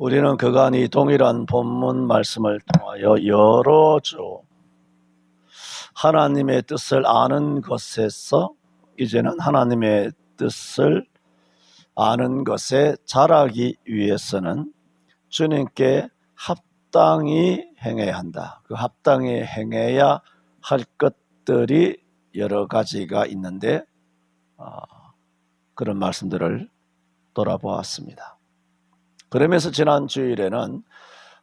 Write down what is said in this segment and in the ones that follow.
우리는 그간이 동일한 본문 말씀을 통하여 여러 주 하나님의 뜻을 아는 것에서 이제는 하나님의 뜻을 아는 것에 자라기 위해서는 주님께 합당히 행해야 한다. 그 합당히 행해야 할 것들이 여러 가지가 있는데 그런 말씀들을 돌아보았습니다. 그러면서 지난 주일에는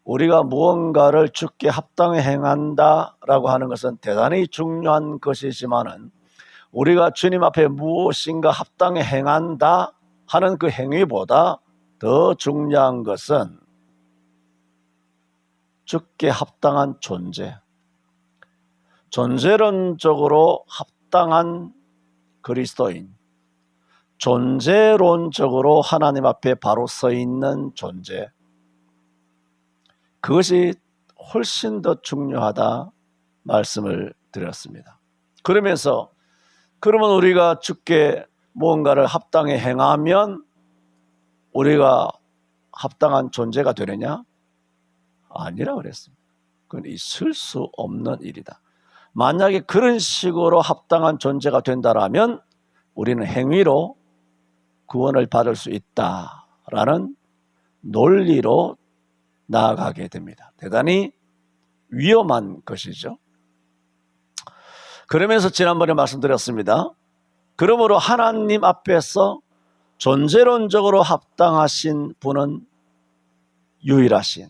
우리가 무언가를 주께 합당히 행한다라고 하는 것은 대단히 중요한 것이지만은 우리가 주님 앞에 무엇인가 합당히 행한다 하는 그 행위보다 더 중요한 것은 주께 합당한 존재, 존재론적으로 합당한 그리스도인, 존재론적으로 하나님 앞에 바로 서 있는 존재, 그것이 훨씬 더 중요하다 말씀을 드렸습니다. 그러면서 그러면 우리가 주께 무언가를 합당히 행하면 우리가 합당한 존재가 되느냐? 아니라 그랬습니다. 그건 있을 수 없는 일이다. 만약에 그런 식으로 합당한 존재가 된다라면 우리는 행위로 구원을 받을 수 있다라는 논리로 나아가게 됩니다. 대단히 위험한 것이죠. 그러면서 지난번에 말씀드렸습니다. 그러므로 하나님 앞에서 존재론적으로 합당하신 분은 유일하신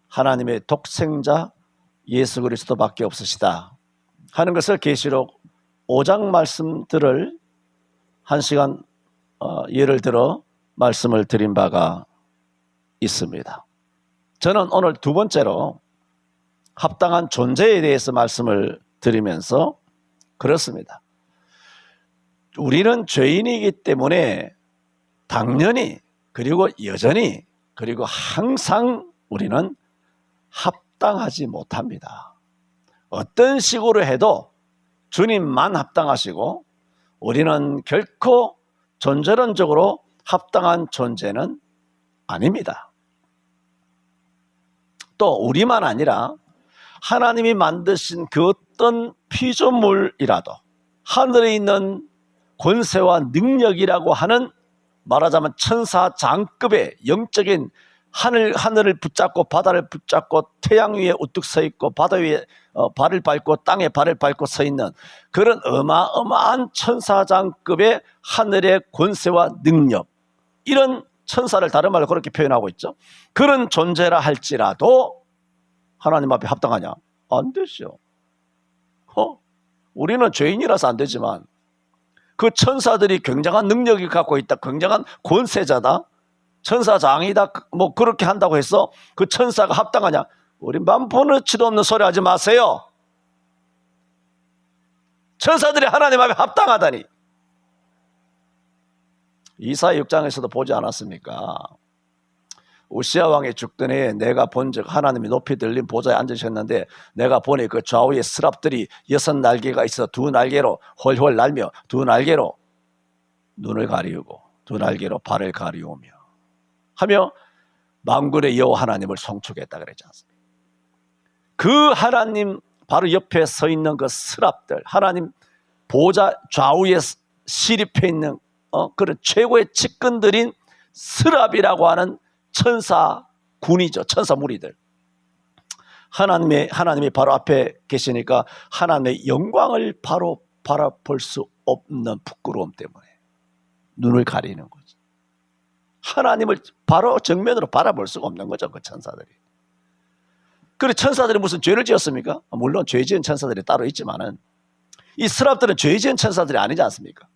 하나님의 독생자 예수 그리스도밖에 없으시다 하는 것을 계시록 5장 말씀들을 한 시간 예를 들어 말씀을 드린 바가 있습니다. 저는 오늘 두 번째로 합당한 존재에 대해서 말씀을 드리면서 그렇습니다. 우리는 죄인이기 때문에 당연히 그리고 여전히 그리고 항상 우리는 합당하지 못합니다. 어떤 식으로 해도 주님만 합당하시고 우리는 결코 존재론적으로 합당한 존재는 아닙니다. 또 우리만 아니라 하나님이 만드신 그 어떤 피조물이라도 하늘에 있는 권세와 능력이라고 하는 말하자면 천사장급의 영적인 하늘을 붙잡고 바다를 붙잡고 태양 위에 우뚝 서 있고 바다 위에 발을 밟고 땅에 발을 밟고 서 있는 그런 어마어마한 천사장급의 하늘의 권세와 능력, 이런 천사를 다른 말로 그렇게 표현하고 있죠. 그런 존재라 할지라도 하나님 앞에 합당하냐? 안 되죠. 우리는 죄인이라서 안 되지만 그 천사들이 굉장한 능력을 갖고 있다, 굉장한 권세자다, 천사장이다, 뭐 그렇게 한다고 해서 그 천사가 합당하냐? 우리 만포너치도 없는 소리 하지 마세요. 천사들이 하나님 앞에 합당하다니. 이사야 6장에서도 보지 않았습니까? 우시야 왕이 죽던 해에 내가 본 적 하나님이 높이 들린 보좌에 앉으셨는데 내가 보니 그 좌우에 스랍들이 6날개가 있어 두 날개로 홀홀 날며 두 날개로 눈을 가리우고 두 날개로 발을 가리우며 하며 만군의 여호와 하나님을 송축했다 그랬지 않습니까? 그 하나님 바로 옆에 서 있는 그 스랍들, 하나님 보좌 좌우에 시립해 있는 그런 최고의 측근들인 스랍이라고 하는 천사군이죠. 천사 무리들. 하나님이 바로 앞에 계시니까 하나님의 영광을 바로 바라볼 수 없는 부끄러움 때문에 눈을 가리는 거죠. 하나님을 바로 정면으로 바라볼 수가 없는 거죠. 그 천사들이. 그래 천사들이 무슨 죄를 지었습니까? 물론 죄 지은 천사들이 따로 있지만은 이 스랍들은 죄 지은 천사들이 아니지 않습니까?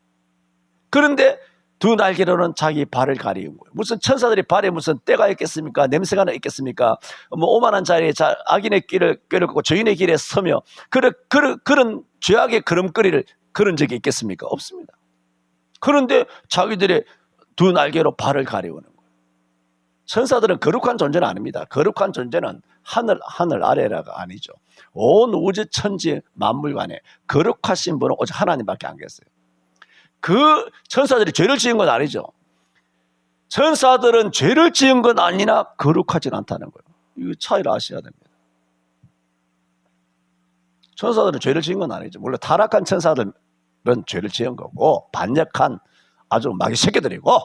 그런데 두 날개로는 자기 발을 가리운 거예요. 무슨 천사들이 발에 무슨 때가 있겠습니까? 냄새가 있겠습니까? 뭐 오만한 자리에 악인의 길을 꿰고 죄인의 길에 서며 그런 죄악의 걸음걸이를 그런 적이 있겠습니까? 없습니다. 그런데 자기들의 두 날개로 발을 가리우는 거예요. 천사들은 거룩한 존재는 아닙니다. 거룩한 존재는 하늘 아래라가 아니죠. 온 우주 천지 만물간에 거룩하신 분은 오직 하나님밖에 안 계세요. 그 천사들이 죄를 지은 건 아니죠. 천사들은 죄를 지은 건 아니나 거룩하진 않다는 거예요. 이 차이를 아셔야 됩니다. 천사들은 죄를 지은 건 아니죠. 물론 타락한 천사들은 죄를 지은 거고, 반역한 아주 마귀 새끼들이고,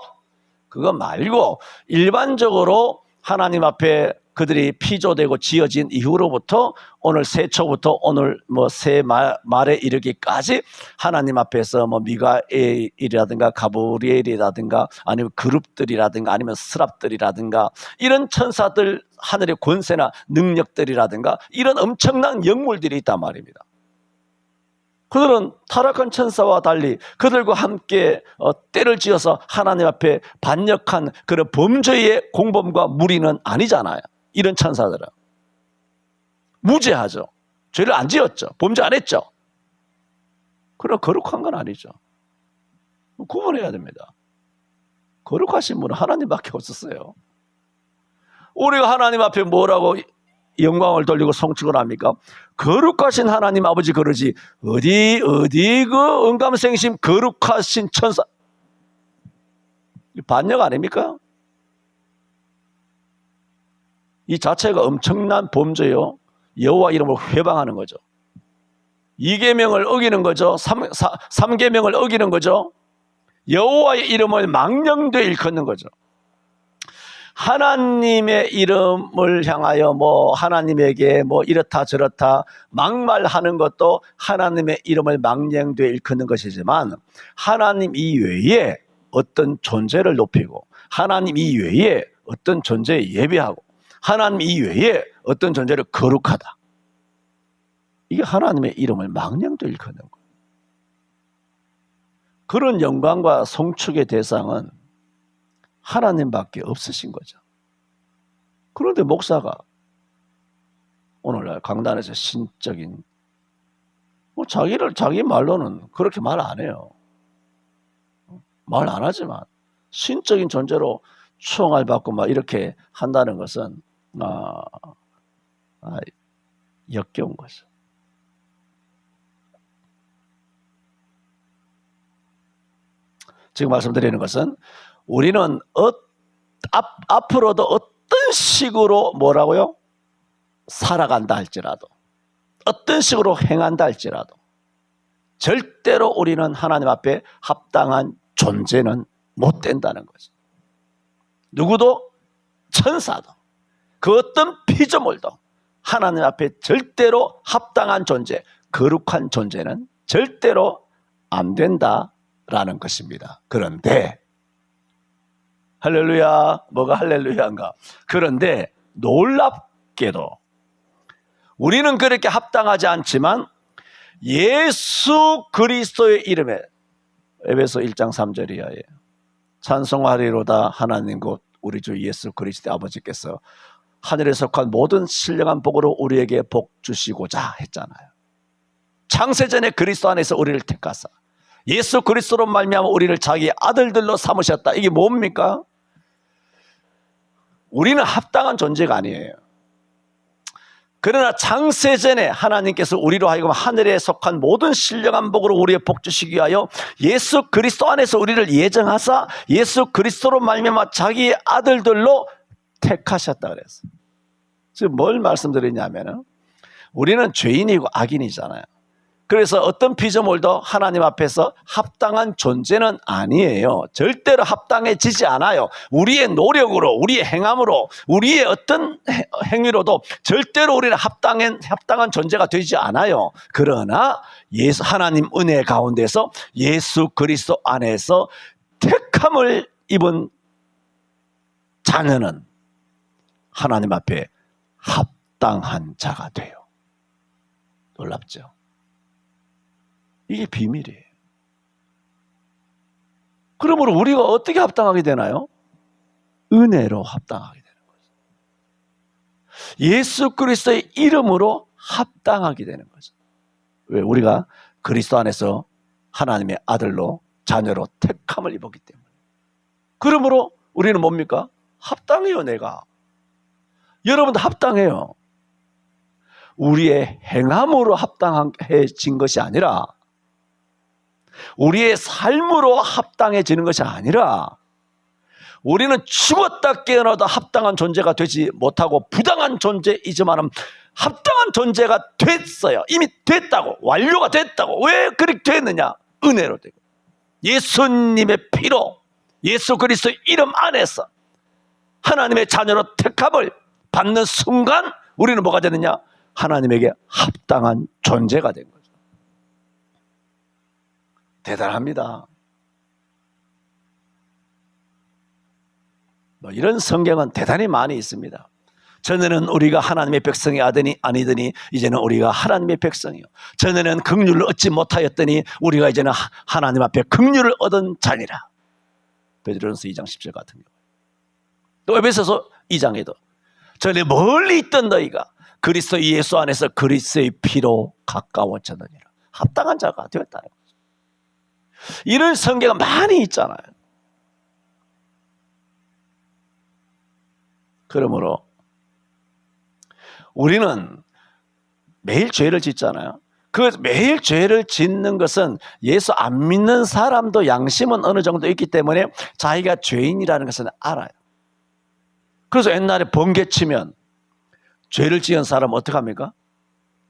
그거 말고 일반적으로 하나님 앞에 그들이 피조되고 지어진 이후로부터 오늘 세초부터 오늘 뭐 새 말에 이르기까지 하나님 앞에서 뭐 미가엘이라든가 가브리엘이라든가 아니면 그룹들이라든가 아니면 스랍들이라든가 이런 천사들, 하늘의 권세나 능력들이라든가 이런 엄청난 영물들이 있단 말입니다. 그들은 타락한 천사와 달리 그들과 함께 때를 지어서 하나님 앞에 반역한 그런 범죄의 공범과 무리는 아니잖아요. 이런 천사들은 무죄하죠. 죄를 안 지었죠. 범죄 안 했죠. 그러나 거룩한 건 아니죠. 구분해야 됩니다. 거룩하신 분은 하나님밖에 없었어요. 우리가 하나님 앞에 뭐라고 영광을 돌리고 송축을 합니까? 거룩하신 하나님 아버지 그러지 어디 그 은감생심 거룩하신 천사, 반역 아닙니까? 이 자체가 엄청난 범죄요. 여호와 이름을 회방하는 거죠. 2계명을 어기는 거죠. 3계명을 어기는 거죠. 여호와의 이름을 망령되이 일컫는 거죠. 하나님의 이름을 향하여 뭐 하나님에게 뭐 이렇다 저렇다 막말하는 것도 하나님의 이름을 망령되이 일컫는 것이지만, 하나님 이외에 어떤 존재를 높이고 하나님 이외에 어떤 존재에 예배하고 하나님 이외에 어떤 존재를 거룩하다, 이게 하나님의 이름을 망령되이 일컫는 거예요. 그런 영광과 송축의 대상은 하나님밖에 없으신 거죠. 그런데 목사가 오늘날 강단에서 신적인 자기 말로는 그렇게 말 안 해요. 말 안 하지만 신적인 존재로 추앙을 받고 막 이렇게 한다는 것은 역겨운 거죠. 지금 말씀드리는 것은 우리는 앞으로도 어떤 식으로 뭐라고요? 살아간다 할지라도, 어떤 식으로 행한다 할지라도 절대로 우리는 하나님 앞에 합당한 존재는 못 된다는 거죠. 누구도, 천사도, 그 어떤 피조물도 하나님 앞에 절대로 합당한 존재, 거룩한 존재는 절대로 안 된다라는 것입니다. 그런데 할렐루야, 뭐가 할렐루야인가? 그런데 놀랍게도 우리는 그렇게 합당하지 않지만 예수 그리스도의 이름에, 에베소 1장 3절 이하에 찬송하리로다 하나님 곧 우리 주 예수 그리스도 아버지께서 하늘에 속한 모든 신령한 복으로 우리에게 복 주시고자 했잖아요. 창세전에 그리스도 안에서 우리를 택하사 예수 그리스도로 말미암아 우리를 자기 아들들로 삼으셨다. 이게 뭡니까? 우리는 합당한 존재가 아니에요. 그러나 창세전에 하나님께서 우리로 하여금 하늘에 속한 모든 신령한 복으로 우리의 복 주시기 위하여 예수 그리스도 안에서 우리를 예정하사 예수 그리스도로 말미암아 자기의 아들들로 택하셨다 그랬어요. 지금 뭘 말씀드리냐면은 우리는 죄인이고 악인이잖아요. 그래서 어떤 피조물도 하나님 앞에서 합당한 존재는 아니에요. 절대로 합당해지지 않아요. 우리의 노력으로, 우리의 행함으로, 우리의 어떤 행위로도 절대로 우리는 합당한 존재가 되지 않아요. 그러나 하나님 은혜 가운데서 예수 그리스도 안에서 택함을 입은 자녀는 하나님 앞에 합당한 자가 돼요. 놀랍죠? 이게 비밀이에요. 그러므로 우리가 어떻게 합당하게 되나요? 은혜로 합당하게 되는 거죠. 예수 그리스도의 이름으로 합당하게 되는 거죠. 왜? 우리가 그리스도 안에서 하나님의 아들로, 자녀로 택함을 입었기 때문에. 그러므로 우리는 뭡니까? 합당해요. 내가. 여러분도 합당해요. 우리의 행함으로 합당해진 것이 아니라, 우리의 삶으로 합당해지는 것이 아니라 우리는 죽었다 깨어나도 합당한 존재가 되지 못하고 부당한 존재이지만 합당한 존재가 됐어요. 이미 됐다고, 완료가 됐다고. 왜 그렇게 됐느냐? 은혜로 되고 예수님의 피로, 예수 그리스도의 이름 안에서 하나님의 자녀로 택함을 받는 순간 우리는 뭐가 되느냐? 하나님에게 합당한 존재가 된 거죠. 대단합니다. 이런 성경은 대단히 많이 있습니다. 전에는 우리가 하나님의 백성이 아니더니 이제는 우리가 하나님의 백성이요. 전에는 긍휼을 얻지 못하였더니 우리가 이제는 하나님 앞에 긍휼을 얻은 자니라. 베드로전서 2장 10절 같은 경우. 또 에베소서 2장에도 전에 멀리 있던 너희가 그리스도 예수 안에서 그리스도의 피로 가까워졌느니라. 합당한 자가 되었다는 거죠. 이런 성경은 많이 있잖아요. 그러므로 우리는 매일 죄를 짓잖아요. 그 매일 죄를 짓는 것은 예수 안 믿는 사람도 양심은 어느 정도 있기 때문에 자기가 죄인이라는 것은 알아요. 그래서 옛날에 번개 치면 죄를 지은 사람은 어떻게 합니까?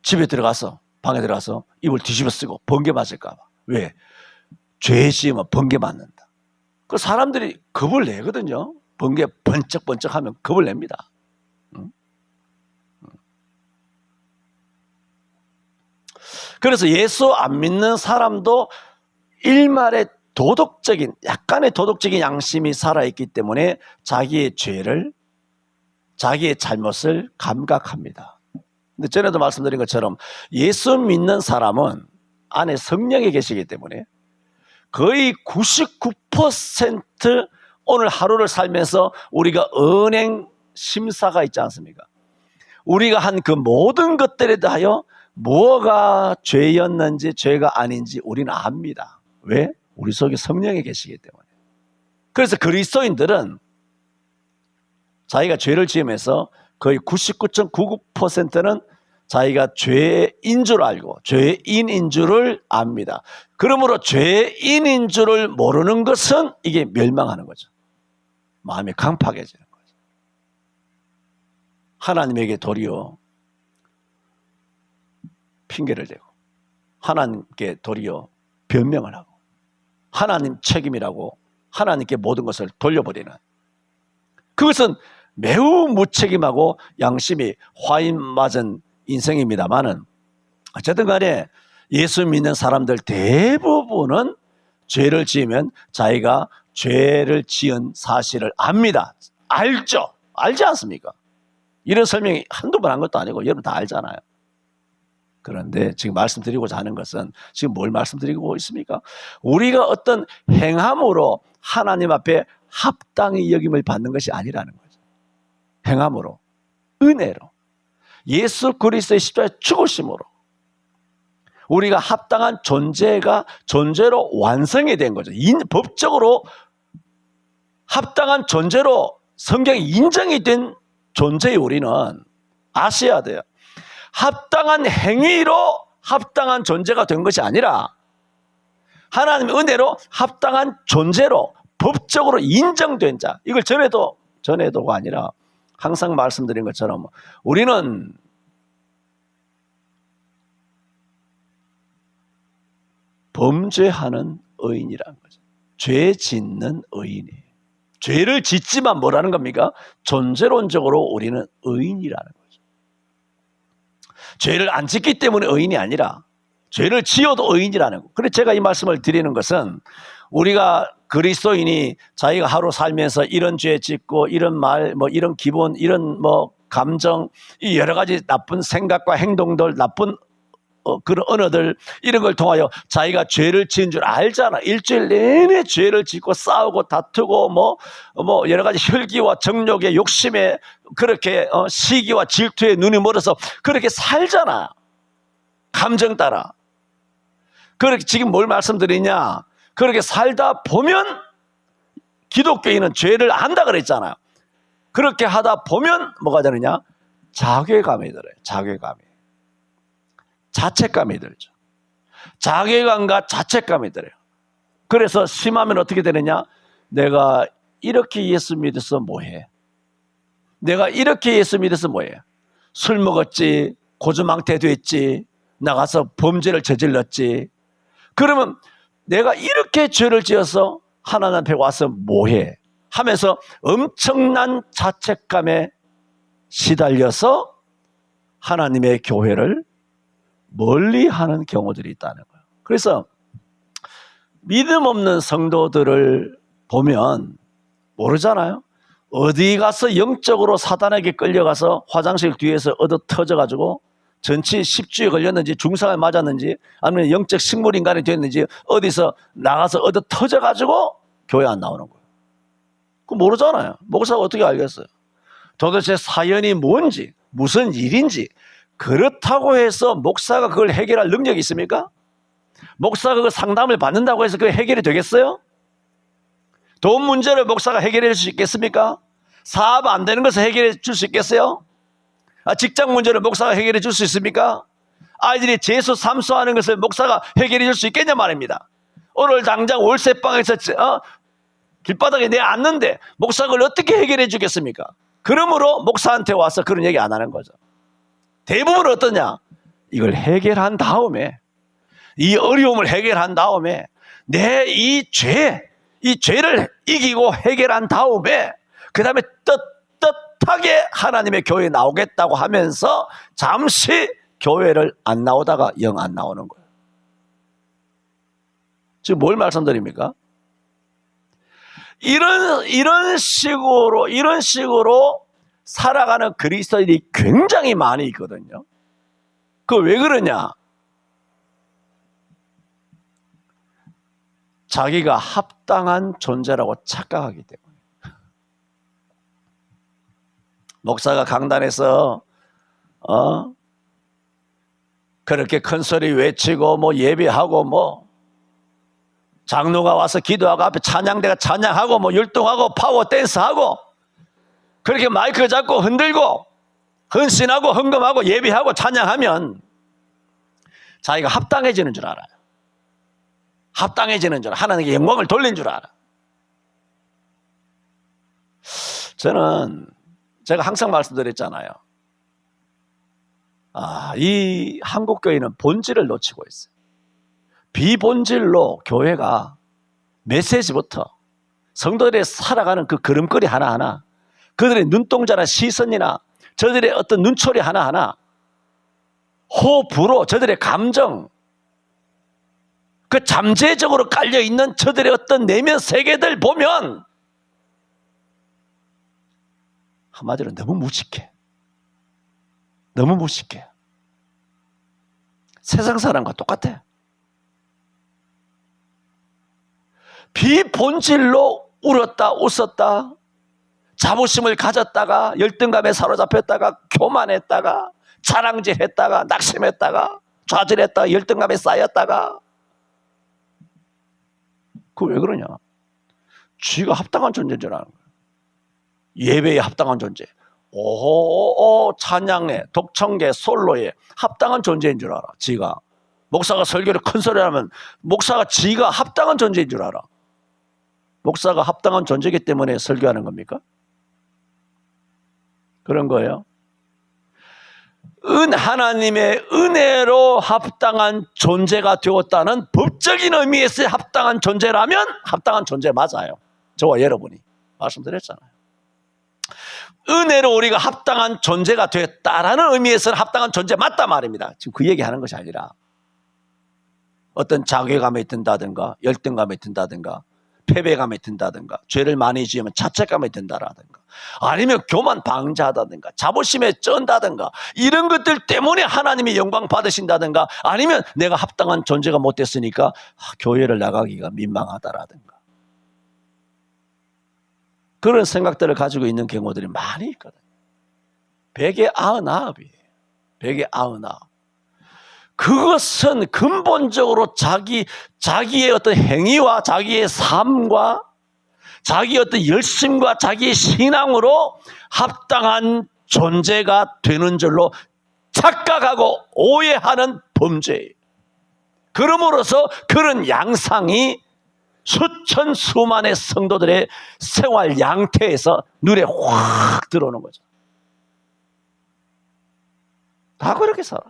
집에 들어가서, 방에 들어가서 이불 뒤집어 쓰고 번개 맞을까 봐. 왜? 죄 지으면 번개 맞는다. 그 사람들이 겁을 내거든요. 번개 번쩍번쩍 하면 겁을 냅니다. 그래서 예수 안 믿는 사람도 일말의 약간의 도덕적인 양심이 살아있기 때문에 자기의 죄를, 자기의 잘못을 감각합니다. 근데 전에도 말씀드린 것처럼 예수 믿는 사람은 안에 성령이 계시기 때문에 거의 99% 오늘 하루를 살면서 우리가 은행 심사가 있지 않습니까? 우리가 한 그 모든 것들에 대하여 뭐가 죄였는지 죄가 아닌지 우리는 압니다. 왜? 우리 속에 성령이 계시기 때문에. 그래서 그리스도인들은 자기가 죄를 지으면서 거의 99.99%는 자기가 죄인 줄 알고 죄인인 줄을 압니다. 그러므로 죄인인 줄을 모르는 것은 이게 멸망하는 거죠. 마음이 강팍해지는 거죠. 하나님에게 도리어 핑계를 대고 하나님께 도리어 변명을 하고 하나님 책임이라고 하나님께 모든 것을 돌려버리는, 그것은 매우 무책임하고 양심이 화인 맞은 인생입니다만은 어쨌든 간에 예수 믿는 사람들 대부분은 죄를 지으면 자기가 죄를 지은 사실을 압니다. 알죠? 알지 않습니까? 이런 설명이 한두 번 한 것도 아니고 여러분 다 알잖아요. 그런데 지금 말씀드리고자 하는 것은 지금 뭘 말씀드리고 있습니까? 우리가 어떤 행함으로 하나님 앞에 합당히 여김을 받는 것이 아니라는 거죠. 행함으로, 은혜로, 예수 그리스도의 십자가의 죽으심으로 우리가 합당한 존재로 완성이 된 거죠. 법적으로 합당한 존재로 성경에 인정이 된 존재의 우리는 아셔야 돼요. 합당한 행위로 합당한 존재가 된 것이 아니라 하나님의 은혜로 합당한 존재로 법적으로 인정된 자. 이걸 전에도가 아니라 항상 말씀드린 것처럼 우리는 범죄하는 의인이라는 거죠. 죄 짓는 의인이에요. 죄를 짓지만 뭐라는 겁니까? 존재론적으로 우리는 의인이라는 거죠. 죄를 안 짓기 때문에 의인이 아니라 죄를 지어도 의인이라는 거. 그래서 제가 이 말씀을 드리는 것은 우리가 그리스도인이 자기가 하루 살면서 이런 죄 짓고 이런 말, 이런 기분, 이런 감정, 이 여러 가지 나쁜 생각과 행동들, 나쁜 그런 언어들, 이런 걸 통하여 자기가 죄를 지은 줄 알잖아. 일주일 내내 죄를 짓고 싸우고 다투고 여러 가지 혈기와 정욕의 욕심에 그렇게 시기와 질투에 눈이 멀어서 그렇게 살잖아. 감정 따라. 그렇게 지금 뭘 말씀드리냐? 그렇게 살다 보면 기독교인은 죄를 안다 그랬잖아요. 그렇게 하다 보면 뭐가 되느냐? 자괴감이 들어요. 자책감이 들죠. 자괴감과 자책감이 들어요. 그래서 심하면 어떻게 되느냐? 내가 이렇게 예수 믿어서 뭐해? 내가 이렇게 예수 믿어서 뭐해? 술 먹었지, 고주망태 됐지, 나가서 범죄를 저질렀지. 그러면 내가 이렇게 죄를 지어서 하나님 앞에 와서 뭐해? 하면서 엄청난 자책감에 시달려서 하나님의 교회를 멀리하는 경우들이 있다는 거예요. 그래서 믿음 없는 성도들을 보면 모르잖아요. 어디 가서 영적으로 사단에게 끌려가서 화장실 뒤에서 얻어 터져가지고 전치 10주에 걸렸는지 중상을 맞았는지 아니면 영적 식물인간이 됐는지 어디서 나가서 얻어 터져가지고 교회 안 나오는 거예요. 그거 모르잖아요. 목사가 어떻게 알겠어요? 도대체 사연이 뭔지 무슨 일인지. 그렇다고 해서 목사가 그걸 해결할 능력이 있습니까? 목사가 그 상담을 받는다고 해서 그게 해결이 되겠어요? 돈 문제를 목사가 해결해 줄 수 있겠습니까? 사업 안 되는 것을 해결해 줄 수 있겠어요? 직장 문제를 목사가 해결해 줄 수 있습니까? 아이들이 재수 삼수하는 것을 목사가 해결해 줄 수 있겠냐 말입니다. 오늘 당장 월세방에서 길바닥에 내앉는데 목사가 그걸 어떻게 해결해 주겠습니까? 그러므로 목사한테 와서 그런 얘기 안 하는 거죠. 대부분 어떠냐? 이걸 해결한 다음에, 이 어려움을 해결한 다음에 내 이 죄를 이기고 해결한 다음에 그 다음에 떳떳하게 하나님의 교회에 나오겠다고 하면서 잠시 교회를 안 나오다가 영 안 나오는 거예요. 지금 뭘 말씀드립니까? 이런 식으로 살아가는 그리스도인이 굉장히 많이 있거든요. 그 왜 그러냐? 자기가 합당한 존재라고 착각하기 때문에. 목사가 강단에서 그렇게 큰 소리 외치고 뭐 예배하고 뭐 장로가 와서 기도하고 앞에 찬양대가 찬양하고 뭐 율동하고 파워 댄스하고 그렇게 마이크 잡고 흔들고 헌신하고 헌금하고 예배하고 찬양하면 자기가 합당해지는 줄 알아요. 합당해지는 줄 알아. 하나님께 영광을 돌린 줄 알아. 제가 항상 말씀드렸잖아요. 이 한국 교회는 본질을 놓치고 있어요. 비본질로 교회가 메시지부터 성도들의 살아가는 그 걸음걸이 하나하나, 그들의 눈동자나 시선이나 저들의 어떤 눈초리 하나하나, 호불호, 저들의 감정, 그 잠재적으로 깔려있는 저들의 어떤 내면 세계들 보면 한마디로 너무 무식해. 너무 무식해. 세상 사람과 똑같아. 비본질로 울었다 웃었다, 자부심을 가졌다가 열등감에 사로잡혔다가 교만했다가 자랑질했다가 낙심했다가 좌절했다가 열등감에 쌓였다가. 그거 왜 그러냐? 쥐가 합당한 존재인 줄 아는 거야. 예배에 합당한 존재, 찬양에, 독청계, 솔로에 합당한 존재인 줄 알아. 지가 목사가 설교를 큰 소리 하면 목사가 지가 합당한 존재인 줄 알아. 목사가 합당한 존재이기 때문에 설교하는 겁니까? 그런 거예요. 하나님의 은혜로 합당한 존재가 되었다는 법적인 의미에서의 합당한 존재라면 합당한 존재 맞아요. 저와 여러분이 말씀드렸잖아요. 은혜로 우리가 합당한 존재가 되었다라는 의미에서는 합당한 존재 맞다 말입니다. 지금 그 얘기하는 것이 아니라 어떤 자괴감에 든다든가 열등감에 든다든가 패배감에 든다든가 죄를 많이 지으면 자책감에 든다라든가 아니면 교만 방자하다든가 자부심에 쩐다든가 이런 것들 때문에 하나님이 영광 받으신다든가 아니면 내가 합당한 존재가 못 됐으니까 교회를 나가기가 민망하다라든가 그런 생각들을 가지고 있는 경우들이 많이 있거든요. 100에 99이에요. 100에 99. 그것은 근본적으로 자기의 어떤 행위와 자기의 삶과 자기의 어떤 열심과 자기의 신앙으로 합당한 존재가 되는 줄로 착각하고 오해하는 범죄예요. 그러므로서 그런 양상이 수천 수만의 성도들의 생활 양태에서 눈에 확 들어오는 거죠. 다 그렇게 살아.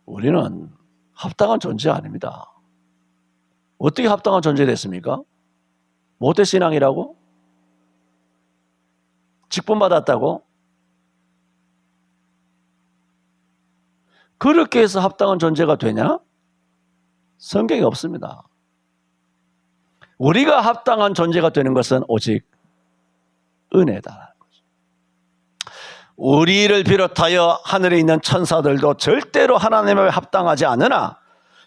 우리는 합당한 존재 아닙니다. 어떻게 합당한 존재 됐습니까? 모태 신앙이라고? 직분 받았다고? 그렇게 해서 합당한 존재가 되냐? 성경에 없습니다. 우리가 합당한 존재가 되는 것은 오직 은혜다. 우리를 비롯하여 하늘에 있는 천사들도 절대로 하나님을 합당하지 않으나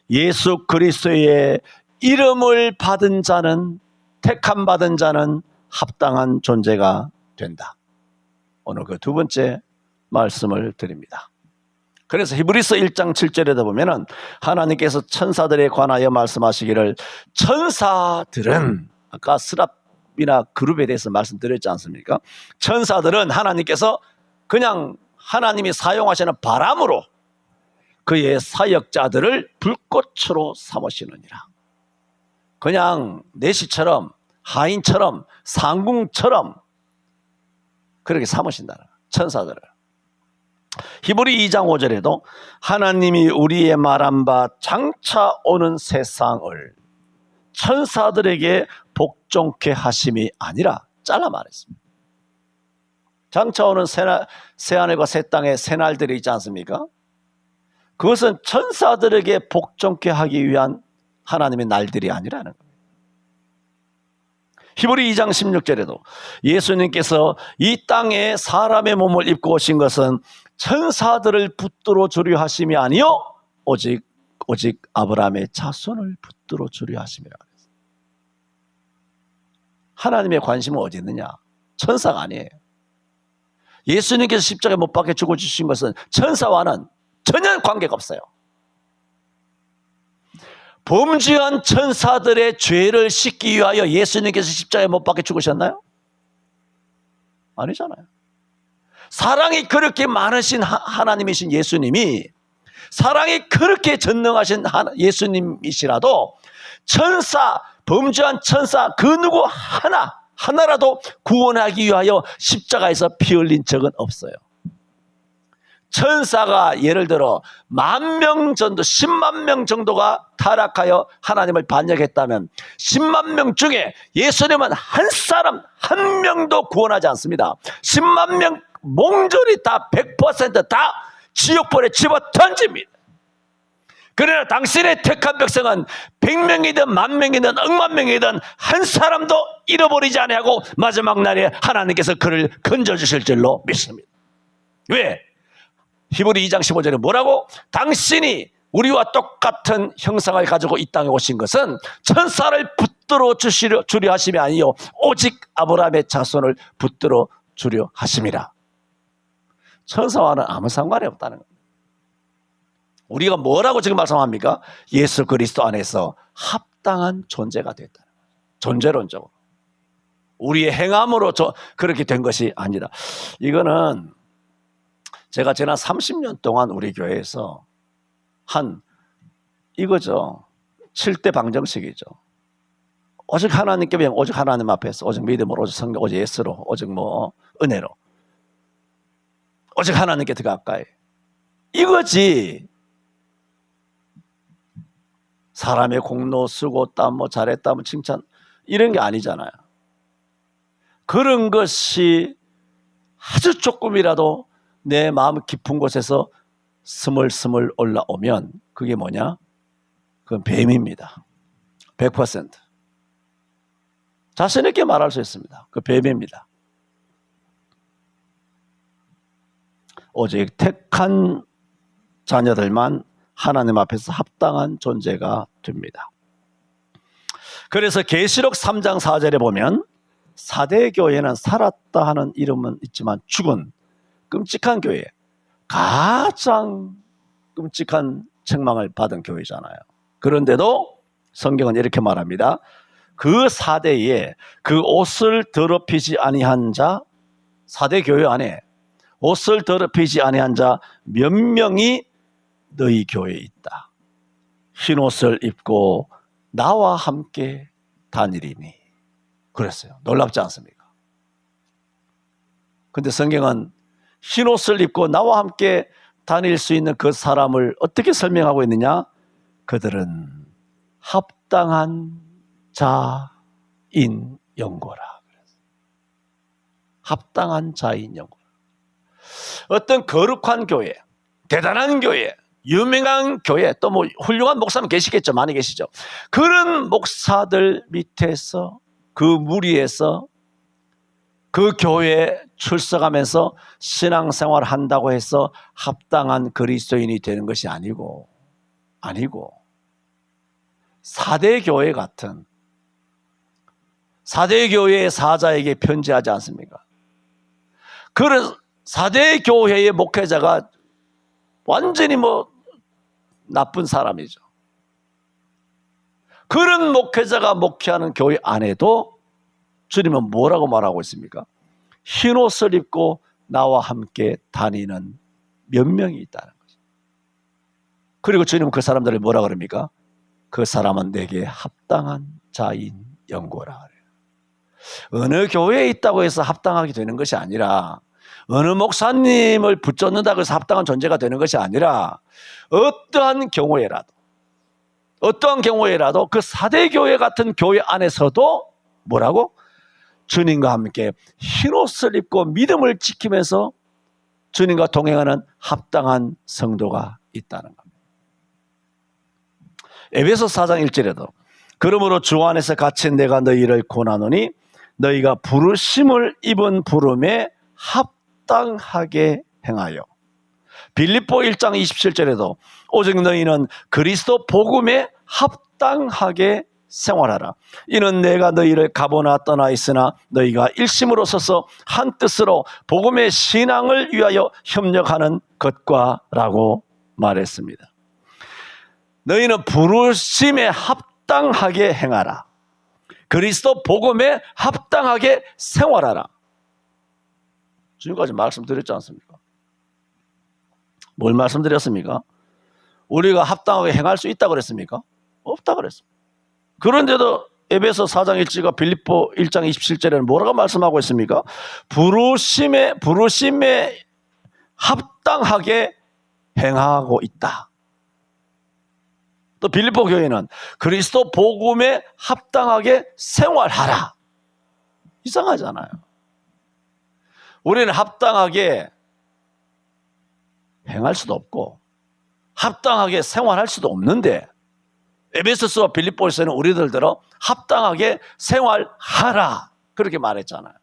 예수 그리스도의 이름을 받은 자는, 택함 받은 자는 합당한 존재가 된다. 오늘 그 두 번째 말씀을 드립니다. 그래서 히브리서 1장 7절에다 보면은 하나님께서 천사들에 관하여 말씀하시기를, 천사들은, 아까 스랍이나 그룹에 대해서 말씀드렸지 않습니까? 천사들은 하나님께서 그냥 하나님이 사용하시는 바람으로 그의 사역자들을 불꽃으로 삼으시느니라. 그냥 내시처럼, 하인처럼, 상궁처럼 그렇게 삼으신다. 천사들을. 히브리 2장 5절에도 하나님이 우리의 말한 바 장차 오는 세상을 천사들에게 복종케 하심이 아니라 잘라 말했습니다. 장차 오는 새하늘과 새 땅의 새날들이 있지 않습니까? 그것은 천사들에게 복종케 하기 위한 하나님의 날들이 아니라는 겁니다. 히브리 2장 16절에도 예수님께서 이 땅에 사람의 몸을 입고 오신 것은 천사들을 붙들어 주려 하심이 아니요 오직 아브라함의 자손을 붙들어 주려 하심이라. 하나님의 관심은 어디 있느냐? 천사가 아니에요. 예수님께서 십자가에 못 박혀 죽어주신 것은 천사와는 전혀 관계가 없어요. 범죄한 천사들의 죄를 씻기 위하여 예수님께서 십자가에 못 박혀 죽으셨나요? 아니잖아요. 사랑이 그렇게 많으신 하나님이신 예수님이, 사랑이 그렇게 전능하신 예수님이시라도 범죄한 천사 그 누구 하나라도 구원하기 위하여 십자가에서 피 흘린 적은 없어요. 천사가 예를 들어 10,000명 정도, 10만 명 정도가 타락하여 하나님을 반역했다면 10만 명 중에 예수님은 한 사람 한 명도 구원하지 않습니다. 10만 명 몽졸이 다 100% 다 지옥불에 집어 던집니다. 그러나 당신의 택한 백성은 100명이든 10,000명이든 억만 명이든 한 사람도 잃어버리지 아니하고 마지막 날에 하나님께서 그를 건져주실 줄로 믿습니다. 왜? 히브리 2장 15절에 뭐라고? 당신이 우리와 똑같은 형상을 가지고 이 땅에 오신 것은 천사를 붙들어 주려 하심이 아니요 오직 아브라함의 자손을 붙들어 주려 하심이라. 천사와는 아무 상관이 없다는 겁니다. 우리가 뭐라고 지금 말씀합니까? 예수 그리스도 안에서 합당한 존재가 됐다는 거예요. 존재론적으로. 우리의 행함으로 그렇게 된 것이 아니다. 이거는 제가 지난 30년 동안 우리 교회에서 이거죠. 7대 방정식이죠. 오직 하나님께 배우면 오직 하나님 앞에서, 오직 믿음으로, 오직 성령, 오직 예수로, 오직 은혜로, 오직 하나님께 더 가까이. 이거지. 사람의 공로, 수고, 땀, 잘했다, 칭찬 이런 게 아니잖아요. 그런 것이 아주 조금이라도 내 마음 깊은 곳에서 스물스물 올라오면 그게 뭐냐? 그건 뱀입니다. 100%. 자신 있게 말할 수 있습니다. 그 뱀입니다. 오직 택한 자녀들만 하나님 앞에서 합당한 존재가 됩니다. 그래서 계시록 3장 4절에 보면 사대교회는 살았다 하는 이름은 있지만 죽은 끔찍한 교회, 가장 끔찍한 책망을 받은 교회잖아요. 그런데도 성경은 이렇게 말합니다. 그 사대에 그 옷을 더럽히지 아니한 자, 사대 교회 안에 옷을 더럽히지 아니한 자 몇 명이 너희 교회에 있다. 흰옷을 입고 나와 함께 다니리니. 그랬어요. 놀랍지 않습니까? 근데 성경은 흰옷을 입고 나와 함께 다닐 수 있는 그 사람을 어떻게 설명하고 있느냐? 그들은 합당한 자인 영고라. 합당한 자인 영고라. 어떤 거룩한 교회, 대단한 교회, 유명한 교회, 또 뭐 훌륭한 목사님 계시겠죠. 많이 계시죠. 그런 목사들 밑에서, 그 무리에서 그 교회에 출석하면서 신앙생활을 한다고 해서 합당한 그리스도인이 되는 것이 아니고 4대 교회 같은, 4대 교회의 사자에게 편지하지 않습니까? 그런 4대 교회의 목회자가 완전히 나쁜 사람이죠. 그런 목회자가 목회하는 교회 안에도 주님은 뭐라고 말하고 있습니까? 흰옷을 입고 나와 함께 다니는 몇 명이 있다는 거죠. 그리고 주님은 그 사람들을 뭐라 그럽니까? 그 사람은 내게 합당한 자인 영고라. 어느 교회에 있다고 해서 합당하게 되는 것이 아니라, 어느 목사님을 붙잡는다고 해서 합당한 존재가 되는 것이 아니라, 어떠한 경우에라도 그 4대 교회 같은 교회 안에서도 뭐라고? 주님과 함께 흰옷을 입고 믿음을 지키면서 주님과 동행하는 합당한 성도가 있다는 겁니다. 에베소 4장 1절에도 그러므로 주 안에서 갇힌 내가 너희를 권하노니 너희가 부르심을 입은 부름에 합당하게 행하여. 빌립보 1장 27절에도 오직 너희는 그리스도 복음에 합당하게 생활하라. 이는 내가 너희를 가보나 떠나 있으나 너희가 일심으로 서서 한 뜻으로 복음의 신앙을 위하여 협력하는 것과라고 말했습니다. 너희는 부르심에 합당하게 행하라. 그리스도 복음에 합당하게 생활하라. 지금까지 말씀드렸지 않습니까? 뭘 말씀드렸습니까? 우리가 합당하게 행할 수 있다고 그랬습니까? 없다고 그랬습니다. 그런데도 에베소 4장 1절과 빌립보 1장 27절에는 뭐라고 말씀하고 있습니까? 부르심에 합당하게 행하고 있다. 또 빌립보 교회는 그리스도 복음에 합당하게 생활하라. 이상하잖아요. 우리는 합당하게 행할 수도 없고 합당하게 생활할 수도 없는데, 에베소서와 빌립보에서는 우리들대로 합당하게 생활하라 그렇게 말했잖아요.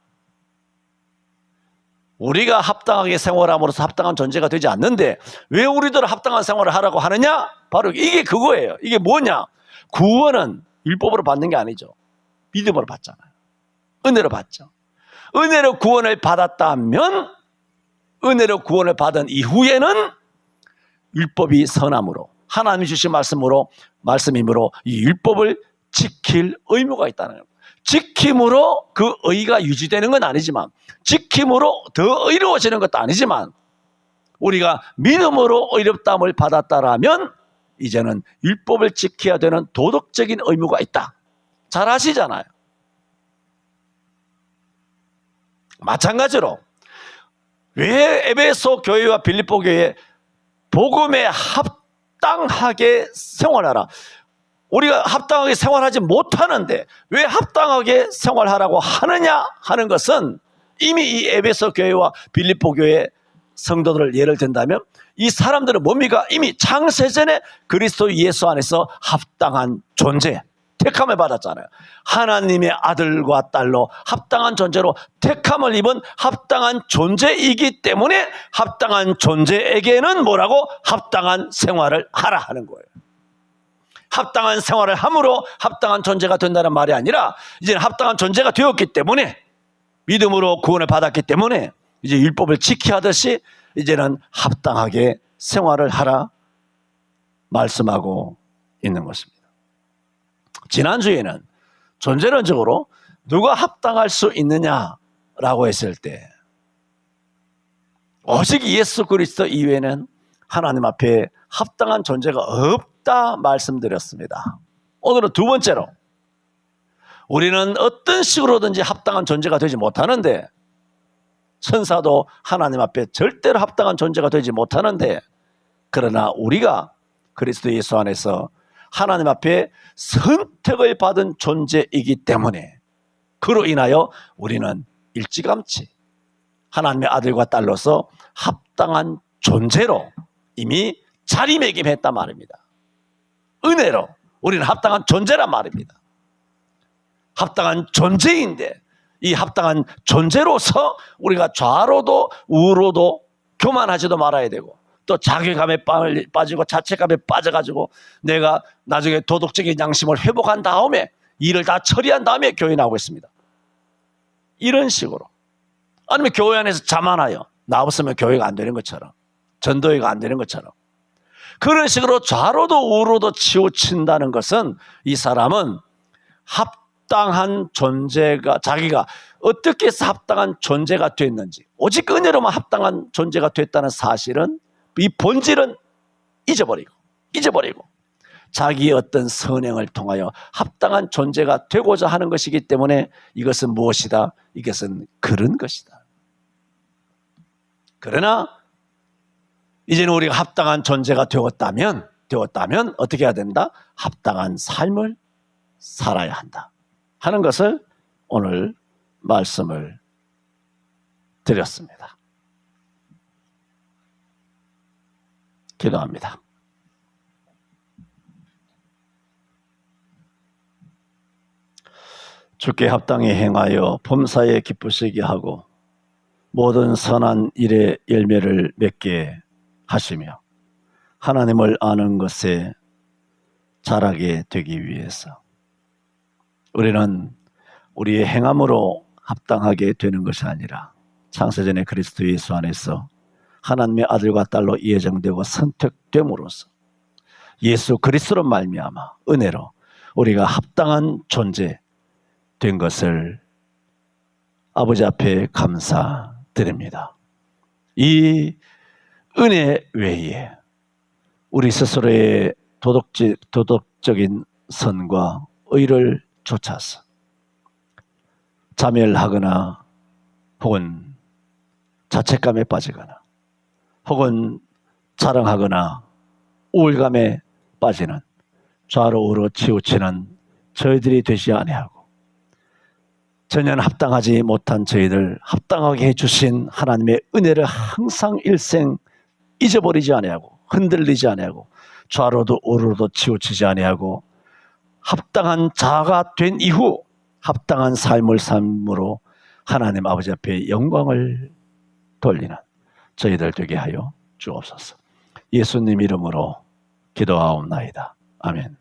우리가 합당하게 생활함으로써 합당한 존재가 되지 않는데 왜 우리들은 합당한 생활을 하라고 하느냐? 바로 이게 그거예요. 이게 뭐냐? 구원은 율법으로 받는 게 아니죠. 믿음으로 받잖아요. 은혜로 받죠. 은혜로 구원을 받았다면, 은혜로 구원을 받은 이후에는 율법이 선함으로, 하나님이 주신 말씀이므로 이 율법을 지킬 의무가 있다는 거예요. 지킴으로 그 의가 유지되는 건 아니지만, 지킴으로 더 의로워지는 것도 아니지만, 우리가 믿음으로 의롭다함을 받았다라면 이제는 율법을 지켜야 되는 도덕적인 의무가 있다. 잘 아시잖아요. 마찬가지로 왜 에베소 교회와 빌립보 교회 복음에 합당하게 생활하라. 우리가 합당하게 생활하지 못하는데 왜 합당하게 생활하라고 하느냐 하는 것은, 이미 이 에베소 교회와 빌립보 교회 성도들을 예를 든다면 이 사람들은 뭡니까? 이미 창세전에 그리스도 예수 안에서 합당한 존재, 택함을 받았잖아요. 하나님의 아들과 딸로 합당한 존재로 택함을 입은 합당한 존재이기 때문에 합당한 존재에게는 뭐라고? 합당한 생활을 하라 하는 거예요. 합당한 생활을 함으로 합당한 존재가 된다는 말이 아니라, 이제는 합당한 존재가 되었기 때문에, 믿음으로 구원을 받았기 때문에 이제 율법을 지켜야 하듯이 이제는 합당하게 생활을 하라 말씀하고 있는 것입니다. 지난주에는 존재론적으로 누가 합당할 수 있느냐라고 했을 때 오직 예수 그리스도 이외에는 하나님 앞에 합당한 존재가 없다 말씀드렸습니다. 오늘은 두 번째로, 우리는 어떤 식으로든지 합당한 존재가 되지 못하는데, 천사도 하나님 앞에 절대로 합당한 존재가 되지 못하는데, 그러나 우리가 그리스도 예수 안에서 하나님 앞에 선택을 받은 존재이기 때문에, 그로 인하여 우리는 일찌감치 하나님의 아들과 딸로서 합당한 존재로 이미 자리매김했단 말입니다. 은혜로 우리는 합당한 존재란 말입니다. 합당한 존재인데, 이 합당한 존재로서 우리가 좌로도 우로도 교만하지도 말아야 되고, 또 자괴감에 빠지고 자책감에 빠져가지고 내가 나중에 도덕적인 양심을 회복한 다음에, 일을 다 처리한 다음에 교회 나오고 있습니다. 이런 식으로. 아니면 교회 안에서 자만하여 나 없으면 교회가 안 되는 것처럼, 전도회가 안 되는 것처럼, 그런 식으로 좌로도 우로도 치우친다는 것은, 이 사람은 합당한 존재가, 자기가 어떻게 해서 합당한 존재가 됐는지, 오직 은혜로만 합당한 존재가 됐다는 사실은, 이 본질은 잊어버리고 자기의 어떤 선행을 통하여 합당한 존재가 되고자 하는 것이기 때문에, 이것은 무엇이다? 이것은 그런 것이다. 그러나 이제는 우리가 합당한 존재가 되었다면 어떻게 해야 된다? 합당한 삶을 살아야 한다 하는 것을 오늘 말씀을 드렸습니다. 기도합니다. 주께 합당히 행하여 범사에 기쁘시게 하고 모든 선한 일의 열매를 맺게 하시며 하나님을 아는 것에 자라게 되기 위해서, 우리는 우리의 행함으로 합당하게 되는 것이 아니라 창세전에 그리스도 예수 안에서 하나님의 아들과 딸로 예정되고 선택됨으로써 예수 그리스도로 말미암아 은혜로 우리가 합당한 존재 된 것을 아버지 앞에 감사드립니다. 이 은혜 외에 우리 스스로의 도덕적인 선과 의를 쫓아서 자멸하거나 혹은 자책감에 빠지거나 혹은 자랑하거나 우울감에 빠지는, 좌로 우로 치우치는 저희들이 되지 아니하고, 전혀 합당하지 못한 저희들 합당하게 해주신 하나님의 은혜를 항상 일생 잊어버리지 아니하고, 흔들리지 아니하고, 좌로도 우로도 치우치지 아니하고, 합당한 자가 된 이후 합당한 삶을 삶으로 하나님 아버지 앞에 영광을 돌리는 저희들 되게 하여 주옵소서. 예수님 이름으로 기도하옵나이다. 아멘.